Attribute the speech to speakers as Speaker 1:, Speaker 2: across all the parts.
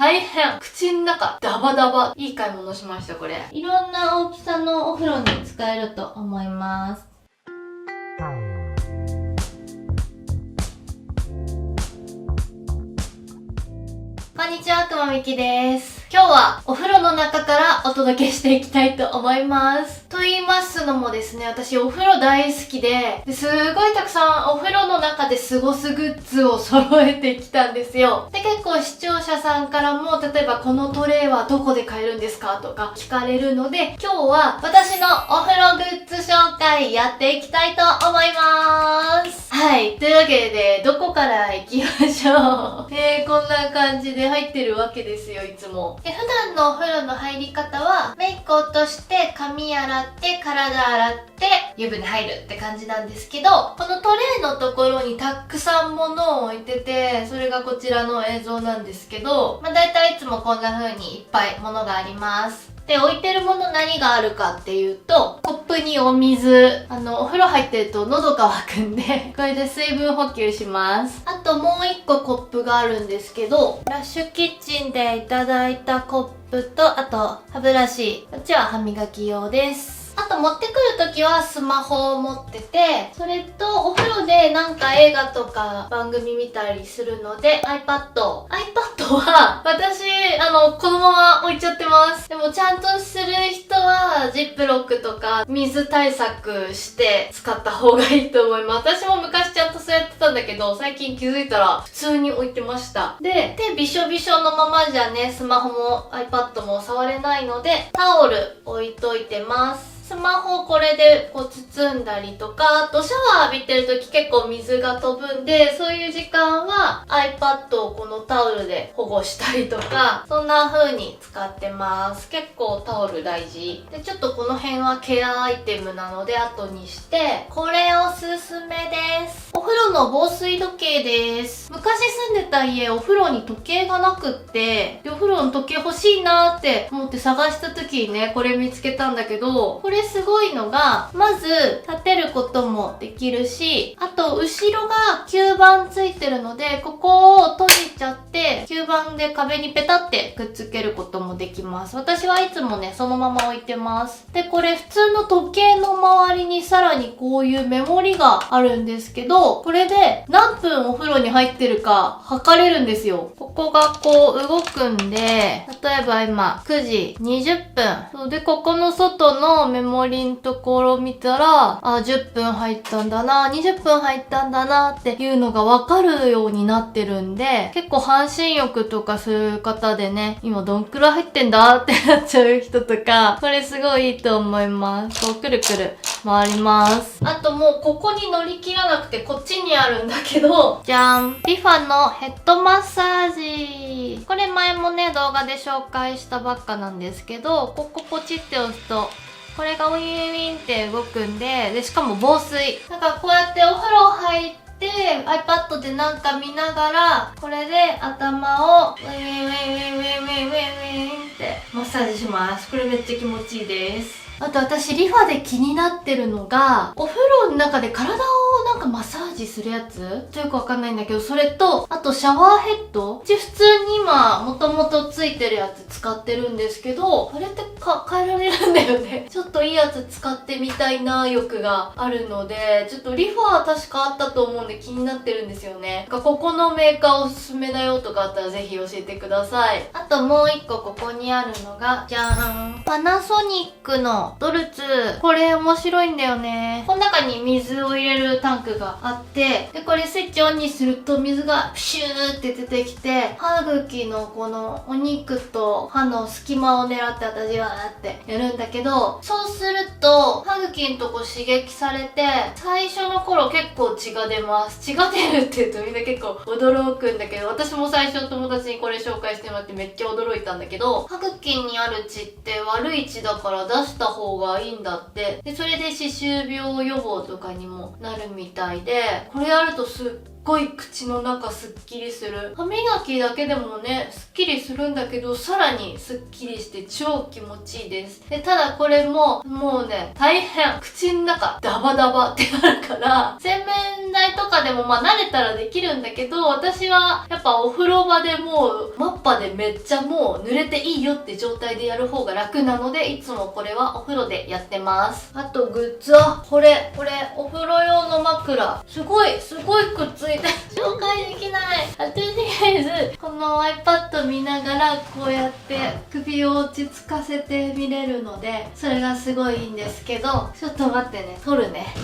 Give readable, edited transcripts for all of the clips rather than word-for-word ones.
Speaker 1: 大変口の中ダバダバ。いい買い物しました、これ。いろんな大きさのお風呂に使えると思います。こんにちは、くまみきです。今日はお風呂の中からお届けしていきたいと思います。と言いますのもですね、私お風呂大好きで、すごいたくさんお風呂の中で過ごすグッズを揃えてきたんですよ。で、結構視聴者さんからも、例えばこのトレイはどこで買えるんですかとか聞かれるので、今日は私のお風呂グッズ紹介やっていきたいと思います。はい。というわけで、どこから行きましょう。こんな感じで入ってるわけですよ、いつも。で、普段のお風呂の入り方は、メイク落として髪洗って体洗って湯船入るって感じなんですけど、このトレイのところにたくさん物を置いてて、それがこちらの映像なんですけど、だいたいいつもこんな風にいっぱい物があります。で、置いてるもの何があるかっていうと、コップにお水。お風呂入ってると喉乾くんで、これで水分補給します。あともう一個コップがあるんですけど、ラッシュキッチンでいただいたコップと、あと歯ブラシ。こっちは歯磨き用です。あと持ってくるときはスマホを持ってて、それとお風呂でなんか映画とか番組見たりするので iPad は私このまま置いちゃってます。でもちゃんとする人はジップロックとか水対策して使った方がいいと思います。私も昔ちゃんとそうやってたんだけど、最近気づいたら普通に置いてました。で、手びしょびしょのままじゃね、スマホも iPad も触れないのでタオル置いといてます。スマホこれでこう包んだりとか、あとシャワー浴びてるとき結構水が飛ぶんで、そういう時間は iPad をこのタオルで保護したりとか、そんな風に使ってます。結構タオル大事。で、ちょっとこの辺はケアアイテムなので後にして、これおすすめです。お風呂の防水時計です。昔住んでた家、お風呂に時計がなくって、でお風呂の時計欲しいなーって思って探した時にね、これ見つけたんだけど、これすごいのが、まず立てることもできるし、あと後ろが吸盤ついてるので、ここを閉じちゃって吸盤で壁にペタってくっつけることもできます。私はいつもね、そのまま置いてます。で、これ普通の時計の周りにさらにこういうメモリがあるんですけど、これで何分お風呂に入ってるか測れるんですよ。ここがこう動くんで、例えば今9時20分。そうで、ここの外のメモリのところ見たら、10分入ったんだな、20分入ったんだなっていうのがわかるようになってるんで、結構半身浴とかする方でね、今どんくらい入ってんだってなっちゃう人とか、これすごいいいと思います。こうくるくる回ります。あともうここに乗り切らなくてこっちにあるんだけど、じゃん、リファのヘッドマッサージ。これ前もね、動画で紹介したばっかなんですけど、ここポチって押すと、これがウィンウィンって動くんで、しかも防水。だからこうやってお風呂入って、iPad でなんか見ながら、これで頭をウィンウィンウィンウィンウィンウィンウィンウィンってマッサージします。これめっちゃ気持ちいいです。あと私リファで気になってるのが、お風呂の中で体をなんかマッサージするやつちょっとよくわかんないんだけど、それと、あとシャワーヘッドうち普通に今、もともとついてるやつ使ってるんですけど、これって変えられるんだよね。ちょっといいやつ使ってみたいな欲があるので、ちょっとリファは確かあったと思うんで気になってるんですよね。ここのメーカーおすすめだよとかあったらぜひ教えてください。あともう一個ここにあるのが、じゃーん。パナソニックのドルツ。これ面白いんだよね。この中に水を入れるタンクがあって、で、これスイッチオンにすると水がプシューって出てきて、歯茎のこのお肉と歯の隙間を狙って私はってやるんだけど、そうすると歯茎のとこ刺激されて、最初の頃結構血が出ます。血が出るって言うとみんな結構驚くんだけど、私も最初友達にこれ紹介してもらってめっちゃ驚いたんだけど、歯茎にある血って悪い血だから出した方がいいんだって。で、それで歯周病予防とかにもなるみたいで、これやるとすっごい口の中すっきりする。歯磨きだけでもねすっきりするんだけど、さらにすっきりして超気持ちいいです。でただこれももうね大変、口の中ダバダバってなるから、洗面台とかでも慣れたらできるんだけど、私はやっぱお風呂場でもうマッパでめっちゃもう濡れていいよって状態でやる方が楽なので、いつもこれはお風呂でやってます。あとグッズはこれお風呂用の枕、すごいくっついて紹介できない。とりあえずこの iPad 見ながらこうやって首を落ち着かせて見れるので、それがすごいいいんですけど、ちょっと待ってね、取るね。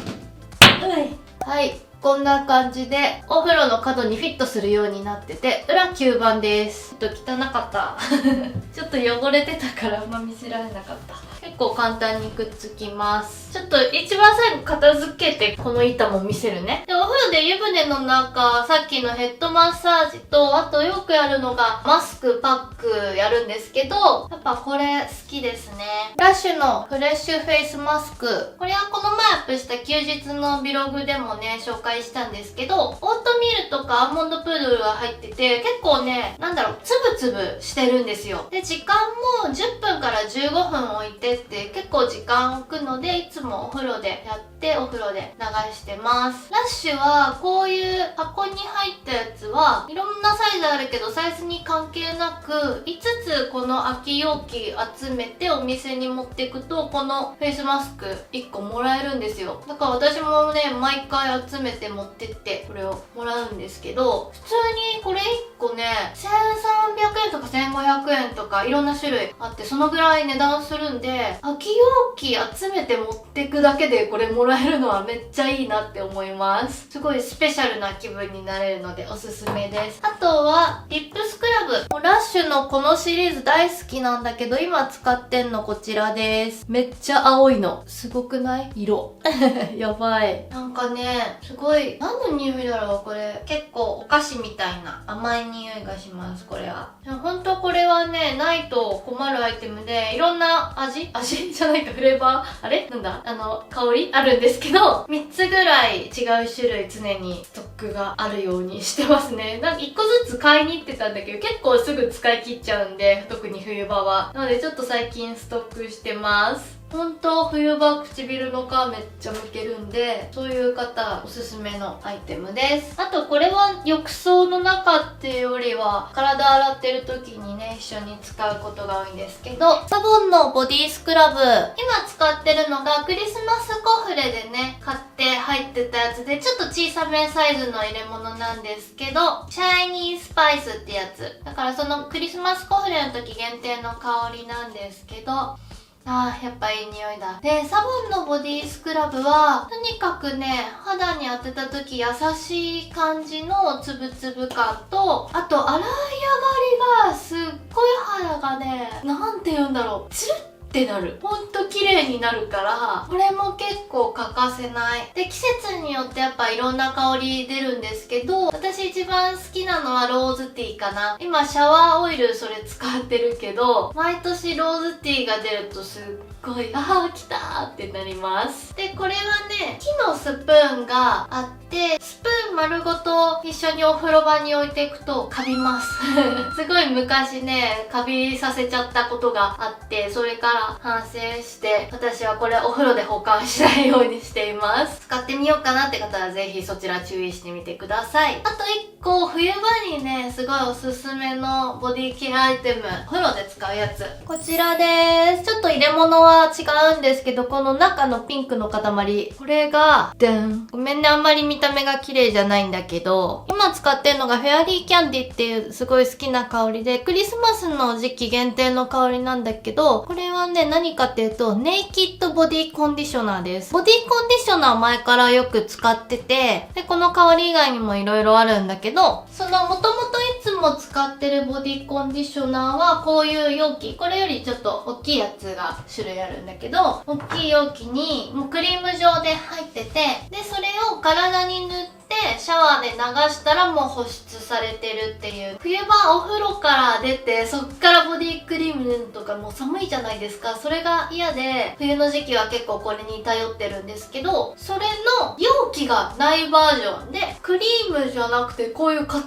Speaker 1: はい、こんな感じでお風呂の角にフィットするようになってて、裏吸盤です。ちょっと汚かったちょっと汚れてたからあんま見せられなかった。結構簡単にくっつきます。ちょっと一番最後片付けてこの板も見せるね。でお風呂で湯船の中、さっきのヘッドマッサージと、あとよくやるのがマスクパックやるんですけど、やっぱこれ好きですね。ラッシュのフレッシュフェイスマスク、これはこの前アップした休日のビログでもね紹介したんですけど、オートミールとかアーモンドプードルが入ってて、結構ねつぶつぶしてるんですよ。で時間も10分から15分置いてって結構時間置くので、いつもお風呂でやってお風呂で流してます。ラッシュはこういう箱に入ったやつはいろんなサイズあるけど、サイズに関係なく5つこの空き容器集めてお店に持っていくと、このフェイスマスク1個もらえるんですよ。だから私もね毎回集めて持ってってこれをもらうんですけど、普通にこれ1個ね1300円とか1500円とかいろんな種類あって、そのぐらい値段するんで、空き容器集めて持ってくだけでこれもらえるのはめっちゃいいなって思います。すごいスペシャルな気分になれるのでおすすめです。あとはリップスクラブ、ラッシュのこのシリーズ大好きなんだけど、今使ってんのこちらです。めっちゃ青いのすごくない？色やばい。なんかねすごい、何の匂いだろうこれ。結構お菓子みたいな甘い匂いがします。これは本当これはねないと困るアイテムで、いろんな味じゃないか、フレーバー、あれなんだ香りあるんですけど、3つぐらい違う種類常にストックがあるようにしてますね。なんか1個ずつ買いに行ってたんだけど、結構すぐ使い切っちゃうんで、特に冬場は。なのでちょっと最近ストックしてます。本当冬場唇の皮めっちゃむけるんで、そういう方おすすめのアイテムです。あとこれは浴槽の中っていうよりは体洗ってる時にね一緒に使うことが多いんですけど、サボンのボディスクラブ、今使ってるのがクリスマスコフレでね買って入ってたやつで、ちょっと小さめサイズの入れ物なんですけど、シャイニースパイスってやつだから、そのクリスマスコフレの時限定の香りなんですけど、やっぱいい匂いだ。で、サボンのボディスクラブは、とにかくね、肌に当てた時優しい感じのつぶつぶ感と、あと洗い上がりがすっごい肌がね、なんて言うんだろう、ツルッってなる。ほんと綺麗になるから、これも結構欠かせない。で、季節によってやっぱいろんな香り出るんですけど、私一番好きなのはローズティーかな。今シャワーオイルそれ使ってるけど、毎年ローズティーが出るとすっごい、来たーってなります。で、これはね、木のスプーンがあって、スプーン丸ごと一緒にお風呂場に置いていくとカビますすごい昔ねカビさせちゃったことがあって、それから反省して私はこれお風呂で保管しないようにしています。使ってみようかなって方はぜひそちら注意してみてください。あと1個冬場にねすごいおすすめのボディケアアイテム、お風呂で使うやつ、こちらです。ちょっと入れ物は違うんですけど、この中のピンクの塊、これがごめんね、あんまり見た目が綺麗じゃないんだけど、今使ってるのがフェアリーキャンディっていうすごい好きな香りで、クリスマスの時期限定の香りなんだけど、これはね何かっていうとネイキッドボディコンディショナーです。ボディコンディショナー前からよく使ってて、でこの香り以外にもいろいろあるんだけど、そのもともといつも使ってるボディコンディショナーはこういう容器、これよりちょっと大きいやつが種類あるんだけど、大きい容器にもうクリーム状で入ってて、でそれを体に塗ってシャワーで流したらもう保湿されてるっていう。冬場お風呂から出てそっからボディクリーム塗ンとかもう寒いじゃないですか。それが嫌で、冬の時期は結構これに頼ってるんですけど、それの容器がないバージョンで、クリームじゃなくてこういう塊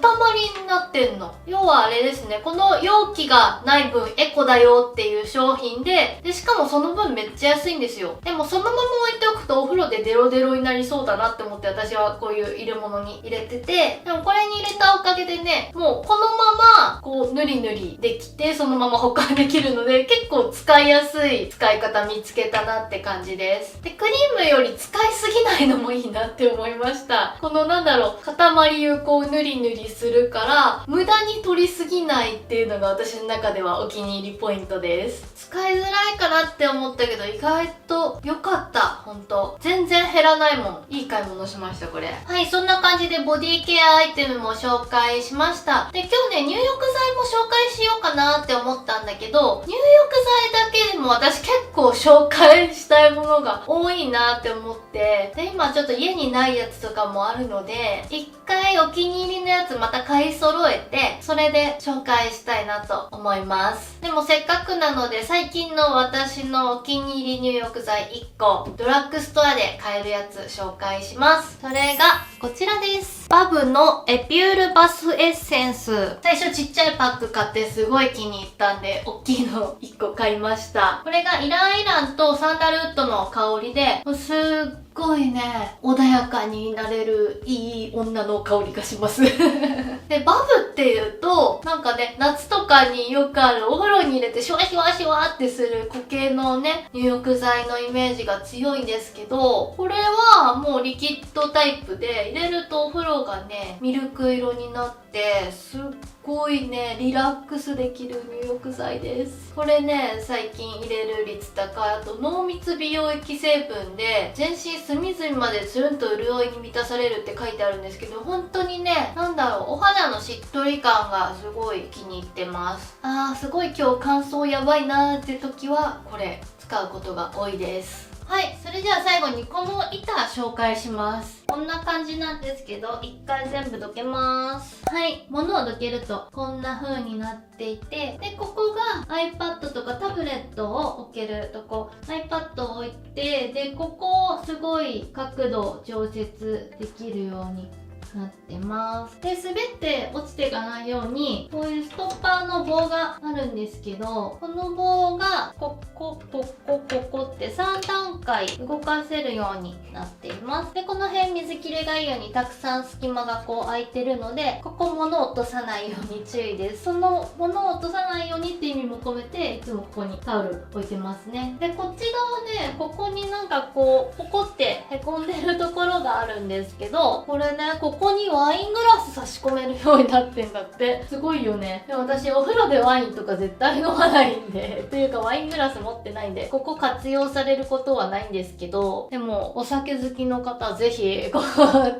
Speaker 1: になってんの。要はあれですね、この容器がない分エコだよっていう商品で、しかもその分めっちゃ安いんですよ。でもそのまま置いておくとお風呂でデロデロになりそうだなって思って、私はこういう入れ物に入れてて、でもこれに入れたおかげでね、もうこのままこうぬりぬりできて、そのまま保管できるので、結構使いやすい使い方見つけたなって感じです。で、クリームより使いすぎないのもいいなって思いました。このなんだろう、塊をこうぬりぬりするから、無駄に取りすぎないっていうのが私の中ではお気に入りポイントです。使いづらいかなって思ったけど、意外と良かった。ほんと。全然減らないもん。いい買い物しました、これ。はい、そんな感じでボディケアアイテムも紹介しました。で、今日ね、入浴剤も紹介しようかなって思ったんだけど、入浴剤だけでも私結構紹介したいものが多いなって思って、で、今ちょっと家にないやつとかもあるので、一回お気に入りのやつまた買い揃えて、それで紹介したいなと思います。でもせっかくなので、最近の私のお気に入り入浴剤1個、ドラッグストアで買えるやつ紹介します。それがこちらです。バブのエピュールバスエッセンス。最初ちっちゃいパック買ってすごい気に入ったんで、大きいの1個買いました。これがイランイランとサンダルウッドの香りで、すっごいね、穏やかになれるいい女の香りがしますで、バブっていうと、なんかね、夏とかによくあるお風呂に入れてシュワシュワシュワってする固形のね、入浴剤のイメージが強いんですけど、これはもうリキッドタイプで、入れるとお風呂がね、ミルク色になって、すっごいね、リラックスできる入浴剤です。これね、最近入れる率高い。あと濃密美容液成分で、全身隅々までつるんと潤いに満たされるって書いてあるんですけど、本当にね、なんだろう、お肌のしっとり感がすごい気に入ってます。すごい今日乾燥やばいなーって時は、これ使うことが多いです。はい、それでは最後にこの板紹介します。こんな感じなんですけど、一回全部どけます。はい、物をどけるとこんな風になっていて、で、ここが iPad とかタブレットを置けるとこ。iPad を置いて、で、ここをすごい角度を調節できるようになってます。で、滑って落ちていかないように、こういうストッパーの棒があるんですけど、この棒がここって3段階動かせるようになっています。で、この辺水切れがいいようにたくさん隙間がこう空いてるので、ここ物を落とさないように注意です。その物を落とさないようにって意味も込めて、いつもここにタオル置いてますね。で、こっち側ね、ここになんかこう、ポコってへこんでるところがあるんですけど、これね、ここにワイングラス差し込めるようになってんだって。すごいよね。でも私お風呂でワインとか絶対飲まないんで、というかワイングラス持ってないんで、ここ活用されることはないんですけど、でもお酒好きの方ぜひここ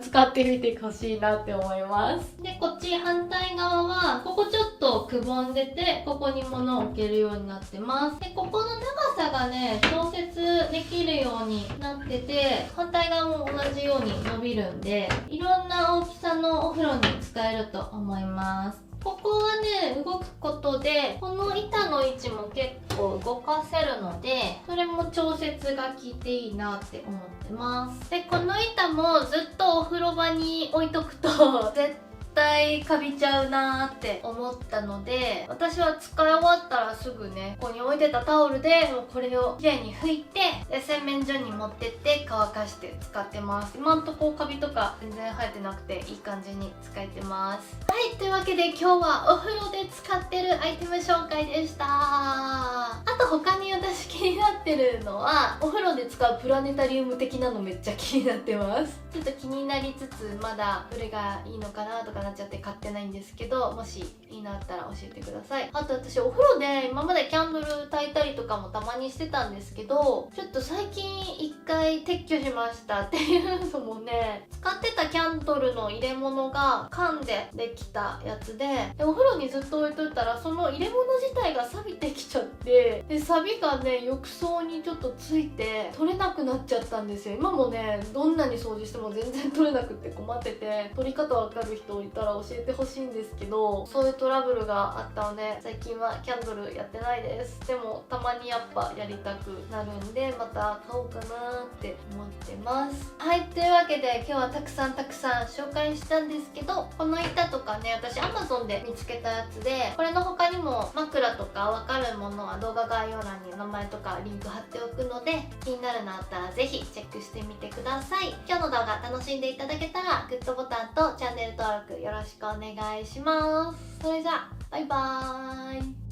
Speaker 1: 使ってみてほしいなって思います。で、こっち反対側は、ここちょっとくぼんでて、ここに物を置けるようになってます。で、ここの長さがね、調節できるようになってて、反対側も同じように伸びるんで、いろんな大きさのお風呂に使えると思います。ここがね、動くことで、この板の位置も結構動かせるので、それも調節が効いていいなって思ってます。で、この板もずっとお風呂場に置いとくと、絶対カビちゃうなーって思ったので、私は使い終わったらすぐね、ここに置いてたタオルでもうこれをきれいに拭いて、で、洗面所に持ってって乾かして使ってます。今んとこカビとか全然生えてなくていい感じに使えてます。はい、というわけで今日はお風呂で使ってるアイテム紹介でした。あと他に私気になってるのは、お風呂で使うプラネタリウム的なのめっちゃ気になってます。ちょっと気になりつつ、まだどれがいいのかなとかなっちゃって買ってないんですけど、もしいいなったら教えてください。あと私お風呂で今までキャンドル焚いたりとかもたまにしてたんですけど、ちょっと最近一回撤去しましたっていうのもね、使ってたキャンドルの入れ物が缶でできたやつで、お風呂にずっと置いといたらその入れ物自体が錆びてきちゃって、でサビがね浴槽にちょっとついて取れなくなっちゃったんですよ。今もねどんなに掃除しても全然取れなくって困ってて、取り方わかる人いたら教えてほしいんですけど、そういうトラブルがあったので最近はキャンドルやってないです。でもたまにやっぱやりたくなるんで、また買おうかなって思ってます。はい、というわけで今日はたくさん紹介したんですけど、この板とかね私 Amazon で見つけたやつで、これの他にも枕とかわかるものは動画概要欄に名前とかリンク貼っておくので、気になるのあったらぜひチェックしてみてください。今日の動画楽しんでいただけたらグッドボタンとチャンネル登録よろしくお願いします。それじゃあバイバーイ。